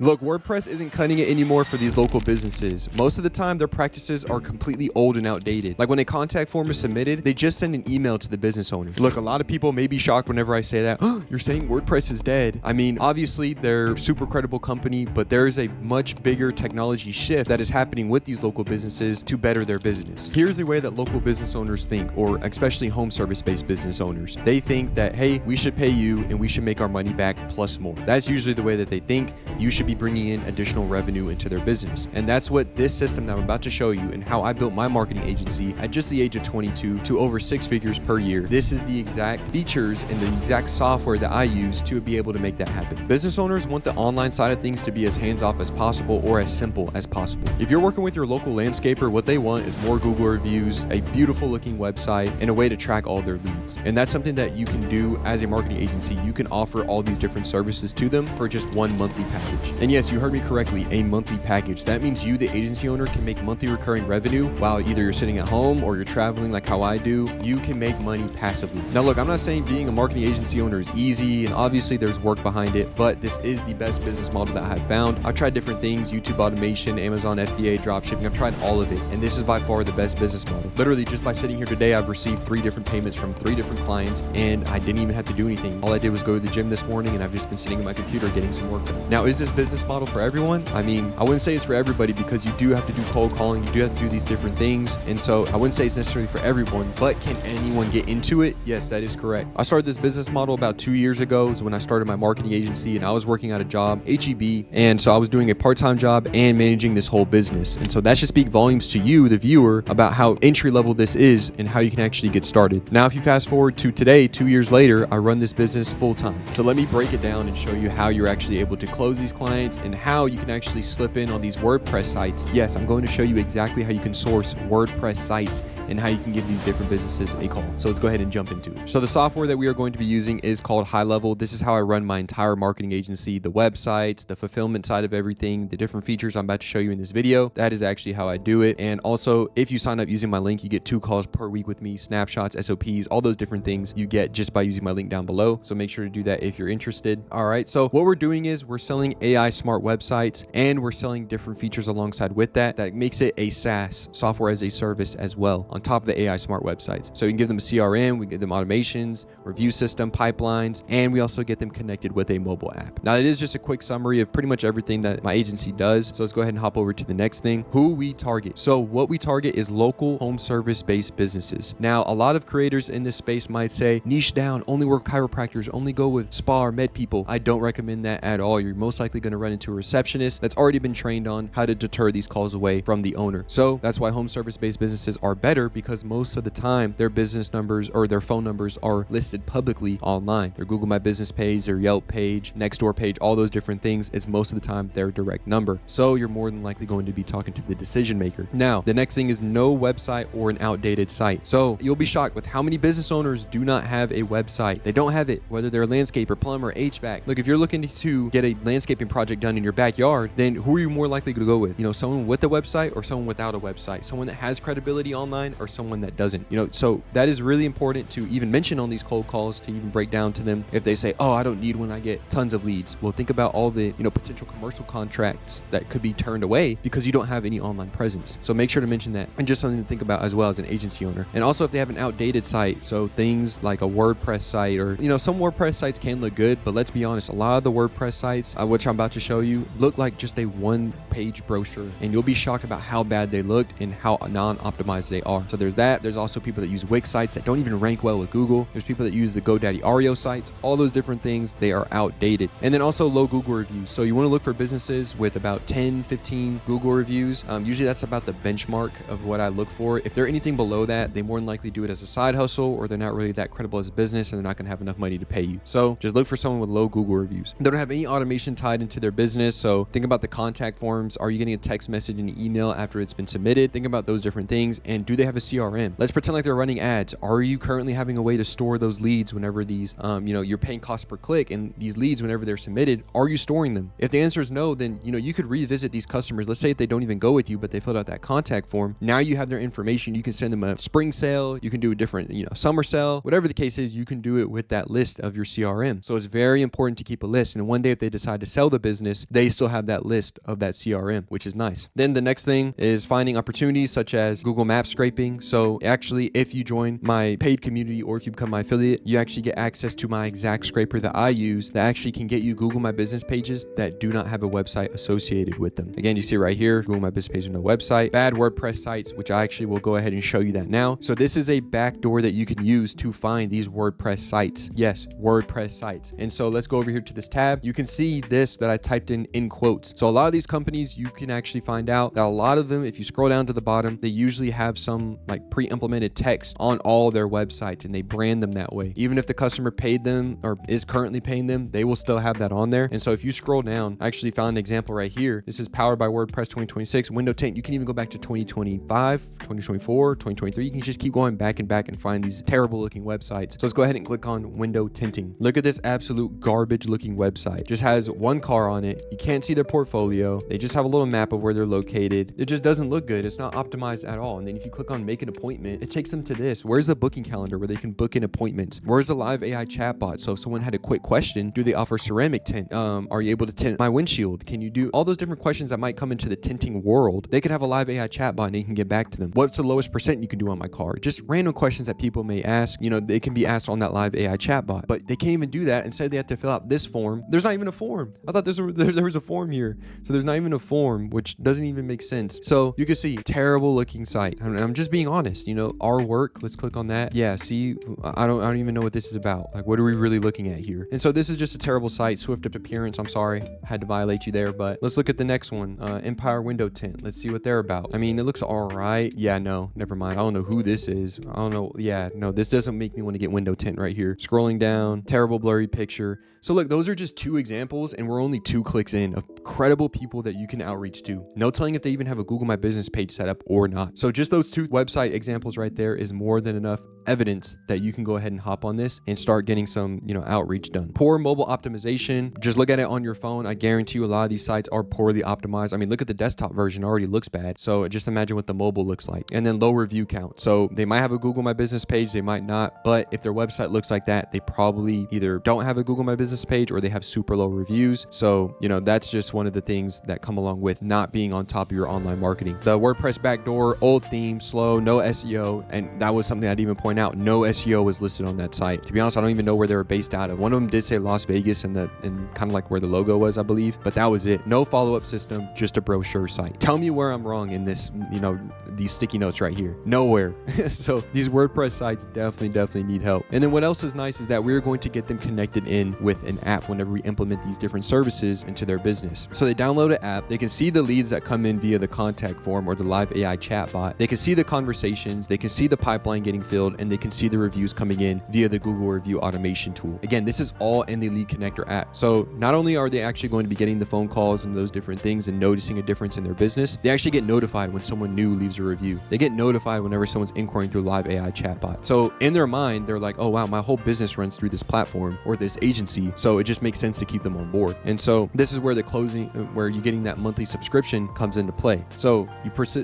Look, WordPress isn't cutting it anymore for these local businesses. Most of the time, their practices are completely old and outdated. Like when a contact form is submitted, they just send an email to the business owner. Look, a lot of people may be shocked whenever I say that. Oh, you're saying WordPress is dead. I mean, obviously, they're a super credible company, but there is a much bigger technology shift that is happening with these local businesses to better their business. Here's the way that local business owners think, or especially home service-based business owners. They think that, hey, we should pay you and we should make our money back plus more. That's usually the way that they think. You should be bringing in additional revenue into their business. And that's what this system that I'm about to show you and how I built my marketing agency at just the age of 22 to over 6 figures per year. This is the exact features and the exact software that I use to be able to make that happen. Business owners want the online side of things to be as hands-off as possible or as simple as possible. If you're working with your local landscaper, what they want is more Google reviews, a beautiful looking website, and a way to track all their leads. And that's something that you can do as a marketing agency. You can offer all these different services to them for just one monthly package. And yes, you heard me correctly, a monthly package. That means you, the agency owner, can make monthly recurring revenue while either you're sitting at home or you're traveling like how I do. You can make money passively. Now look, I'm not saying being a marketing agency owner is easy, and obviously there's work behind it, but this is the best business model that I've found. I've tried different things, YouTube automation, Amazon FBA, dropshipping. I've tried all of it, and this is by far the best business model. Literally, just by sitting here today, I've received 3 different payments from 3 different clients, and I didn't even have to do anything. All I did was go to the gym this morning, and I've just been sitting at my computer getting some work done. Now, is this business model for everyone? I mean, I wouldn't say it's for everybody because you do have to do cold calling, you do have to do these different things, and so I wouldn't say it's necessarily for everyone, but can anyone get into it? Yes, that is correct. I started this business model about 2 years ago is when I started my marketing agency, and I was working at a job, HEB, and so I was doing a part-time job and managing this whole business. And so that should speak volumes to you, the viewer, about how entry-level this is and how you can actually get started. Now, if you fast forward to today, 2 years later, I run this business full-time. So let me break it down and show you how you're actually able to close these clients and how you can actually slip in on these WordPress sites. Yes, I'm going to show you exactly how you can source WordPress sites and how you can give these different businesses a call. So let's go ahead and jump into it. So the software that we are going to be using is called HighLevel. This is how I run my entire marketing agency, the websites, the fulfillment side of everything, the different features I'm about to show you in this video. That is actually how I do it. And also, if you sign up using my link, you get 2 calls per week with me, snapshots, SOPs, all those different things you get just by using my link down below. So make sure to do that if you're interested. All right, so what we're doing is we're selling AI smart websites, and we're selling different features alongside with that. That makes it a SaaS, software as a service, as well, on top of the AI smart websites. So you can give them a CRM, we give them automations, review system, pipelines, and we also get them connected with a mobile app. Now, it is just a quick summary of pretty much everything that my agency does. So let's go ahead and hop over to the next thing, who we target. So what we target is local home service-based businesses. Now, a lot of creators in this space might say, niche down, only work with chiropractors, only go with spa or med people. I don't recommend that at all. You're most likely going to run into a receptionist that's already been trained on how to deter these calls away from the owner. So that's why home service-based businesses are better, because most of the time their business numbers or their phone numbers are listed publicly online. Their Google My Business page, their Yelp page, Nextdoor page, all those different things is most of the time their direct number. So you're more than likely going to be talking to the decision maker. Now, the next thing is no website or an outdated site. So you'll be shocked with how many business owners do not have a website. They don't have it, whether they're a landscaper, plumber, HVAC. Look, if you're looking to get a landscaping project done in your backyard, then who are you more likely to go with? You know, someone with a website or someone without a website, someone that has credibility online or someone that doesn't. You know, so that is really important to even mention on these cold calls, to even break down to them. If they say, oh, I don't need one, I get tons of leads. Well, think about all the, potential commercial contracts that could be turned away because you don't have any online presence. So make sure to mention that, and just something to think about as well as an agency owner. And also, if they have an outdated site, so things like a WordPress site, or some WordPress sites can look good, but let's be honest, a lot of the WordPress sites, which I'm about to show you, look like just a one-page brochure, and you'll be shocked about how bad they looked and how non-optimized they are. So there's that. There's also people that use Wix sites that don't even rank well with Google. There's people that use the GoDaddy Ario sites. All those different things, they are outdated. And then also low Google reviews. So you want to look for businesses with about 10, 15 Google reviews. Usually that's about the benchmark of what I look for. If they're anything below that, they more than likely do it as a side hustle, or they're not really that credible as a business, and they're not going to have enough money to pay you. So just look for someone with low Google reviews. They don't have any automation tied into their business. So think about the contact forms. Are you getting a text message and an email after it's been submitted? Think about those different things. And do they have a CRM? Let's pretend like they're running ads. Are you currently having a way to store those leads whenever these, you're paying cost per click, and these leads, whenever they're submitted, are you storing them? If the answer is no, then, you could revisit these customers. Let's say if they don't even go with you, but they filled out that contact form. Now you have their information. You can send them a spring sale. You can do a different, summer sale, whatever the case is, you can do it with that list of your CRM. So it's very important to keep a list. And one day, if they decide to sell the business, they still have that list of that CRM, which is nice. Then the next thing is finding opportunities such as Google Maps scraping. So actually, if you join my paid community or if you become my affiliate, you actually get access to my exact scraper that I use that actually can get you Google My Business pages that do not have a website associated with them. Again, you see right here, Google My Business page with no website, bad WordPress sites, which I actually will go ahead and show you that now. So this is a backdoor that you can use to find these WordPress sites. Yes, WordPress sites. And so let's go over here to this tab. You can see this that I typed in quotes. So a lot of these companies, you can actually find out that a lot of them, if you scroll down to the bottom, they usually have some like pre-implemented text on all their websites and they brand them that way. Even if the customer paid them or is currently paying them, they will still have that on there. And so if you scroll down, I actually found an example right here. This is powered by WordPress 2026, window tint. You can even go back to 2025, 2024, 2023. You can just keep going back and find these terrible looking websites. So let's go ahead and click on window tinting. Look at this absolute garbage looking website. Just has one car on it. You can't see their portfolio. They just have a little map of where they're located. It just doesn't look good. It's not optimized at all. And then if you click on make an appointment, it takes them to this. Where's the booking calendar where they can book in appointments? Where's the live AI chatbot? So if someone had a quick question, do they offer ceramic tint? Are you able to tint my windshield? Can you do all those different questions that might come into the tinting world? They could have a live AI chatbot and they can get back to them. What's the lowest percent you can do on my car? Just random questions that people may ask. You know, they can be asked on that live AI chatbot, but they can't even do that. Instead, they have to fill out this form. There's not even a form. I thought there was a form here. So there's not even a form, which doesn't even make sense. So you can see terrible looking site. I'm just being honest, you know, our work, let's click on that. Yeah. See, I don't even know what this is about. Like, what are we really looking at here? And so this is just a terrible site. Swift up appearance. I'm sorry. Had to violate you there, but let's look at the next one. Empire window tint. Let's see what they're about. I mean, it looks all right. Yeah, no, never mind. I don't know who this is. I don't know. Yeah, no, this doesn't make me want to get window tint right here. Scrolling down, terrible blurry picture. So look, those are just two examples and we're only 2 clicks in of credible people that you can outreach to. No telling if they even have a Google My Business page set up or not. So just those 2 website examples right there is more than enough evidence that you can go ahead and hop on this and start getting some, you know, outreach done. Poor mobile optimization. Just look at it on your phone. I guarantee you a lot of these sites are poorly optimized. I mean, look at the desktop version, already looks bad. So just imagine what the mobile looks like. And then low review count. So they might have a Google My Business page, they might not, but if their website looks like that, they probably either don't have a Google My Business page or they have super low reviews. So, you know, that's just one of the things that come along with not being on top of your online marketing. The WordPress backdoor, old theme, slow, no SEO. And that was something I'd even point out. No SEO was listed on that site. To be honest, I don't even know where they were based out of. One of them did say Las Vegas and kind of like where the logo was, I believe, but that was it. No follow-up system, just a brochure site. Tell me where I'm wrong in this, you know, these sticky notes right here. Nowhere. So these WordPress sites definitely need help. And then what else is nice is that we're going to get them connected in with an app whenever we implement these different services into their business. So they download an app, they can see the leads that come in via the contact form or the live AI chatbot. They can see the conversations, they can see the pipeline getting filled, and they can see the reviews coming in via the Google review automation tool. Again, this is all in the Lead Connector app. So not only are they actually going to be getting the phone calls and those different things and noticing a difference in their business, they actually get notified when someone new leaves a review. They get notified whenever someone's inquiring through live AI chatbot. So in their mind, they're like, oh wow, my whole business runs through this platform or this agency. So it just makes sense to keep them on board. And so this is where the closing, where you're getting that monthly subscription comes into play. So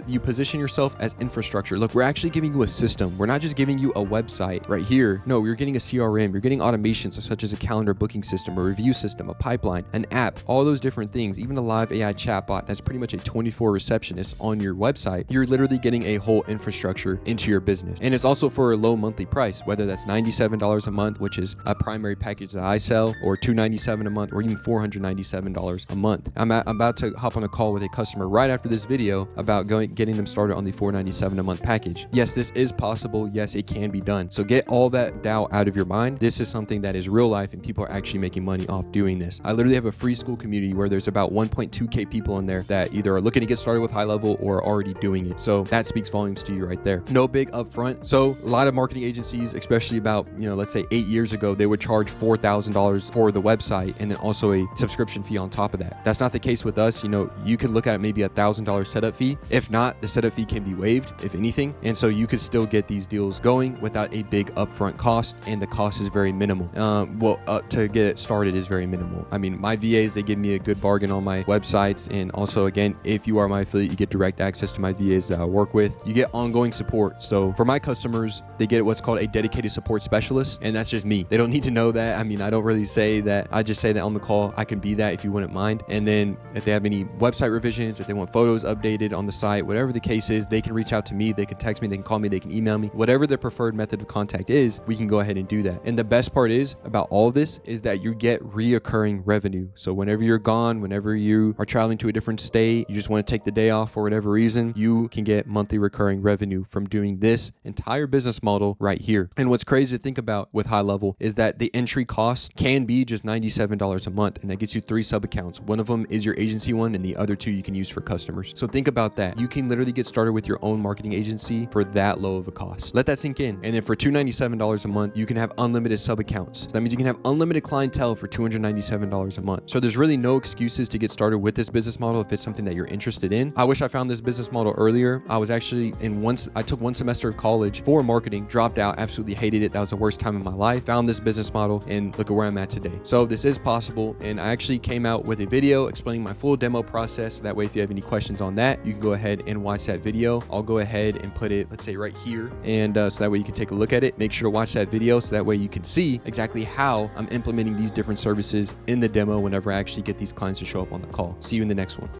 you position yourself as infrastructure. Look, we're actually giving you a system. We're not just giving you a website right here. No, you're getting a CRM. You're getting automations such as a calendar booking system, a review system, a pipeline, an app, all those different things, even a live AI chatbot that's pretty much a 24 receptionist on your website. You're literally getting a whole infrastructure into your business. And it's also for a low monthly price, whether that's $97 a month, which is a primary package that I sell, or $297 a month, or even $497 a month. I'm about to hop on a call with a customer right after this video about getting them started on the $497 a month package. Yes, this is possible. Yes, it can be done. So get all that doubt out of your mind. This is something that is real life and people are actually making money off doing this. I literally have a free school community where there's about 1.2K people in there that either are looking to get started with HighLevel or are already doing it. So that speaks volumes to you right there. No big upfront. So a lot of marketing agencies, especially about, you know, let's say 8 years ago, they would charge $4,000 for the website and then also a subscription fee on top of that. That's not the case with us. You know, you could look at maybe $1,000 setup fee. If not, the setup fee can be waived, if anything. And so you could still get these deals going without a big upfront cost, and the cost is very minimal. To get it started is very minimal. I mean, my VAs, they give me a good bargain on my websites. And also, again, if you are my affiliate, you get direct access to my VAs that I work with. You get ongoing support. So for my customers, they get what's called a dedicated support specialist. And that's just me. They don't need to know that. I mean, I don't really say that. I just say that on the call, I can be me that if you wouldn't mind. And then if they have any website revisions, if they want photos updated on the site, whatever the case is, they can reach out to me, they can text me, they can call me, they can email me, whatever their preferred method of contact is, we can go ahead and do that. And the best part is about all of this is that you get reoccurring revenue. So whenever you're gone, whenever you are traveling to a different state, you just want to take the day off for whatever reason, you can get monthly recurring revenue from doing this entire business model right here. And what's crazy to think about with HighLevel is that the entry cost can be just $97 a month, and that gets you 3 sub accounts. One of them is your agency one, and the other 2 you can use for customers. So think about that. You can literally get started with your own marketing agency for that low of a cost. Let that sink in. And then for $297 a month, you can have unlimited sub accounts. So that means you can have unlimited clientele for $297 a month. So there's really no excuses to get started with this business model if it's something that you're interested in. I wish I found this business model earlier. I was actually I took 1 semester of college for marketing, dropped out, absolutely hated it. That was the worst time of my life. Found this business model and look at where I'm at today. So this is possible. And I actually came out with a video explaining my full demo process. So that way, if you have any questions on that, you can go ahead and watch that video. I'll go ahead and put it, let's say right here. And so that way you can take a look at it. Make sure to watch that video so that way you can see exactly how I'm implementing these different services in the demo whenever I actually get these clients to show up on the call. See you in the next one.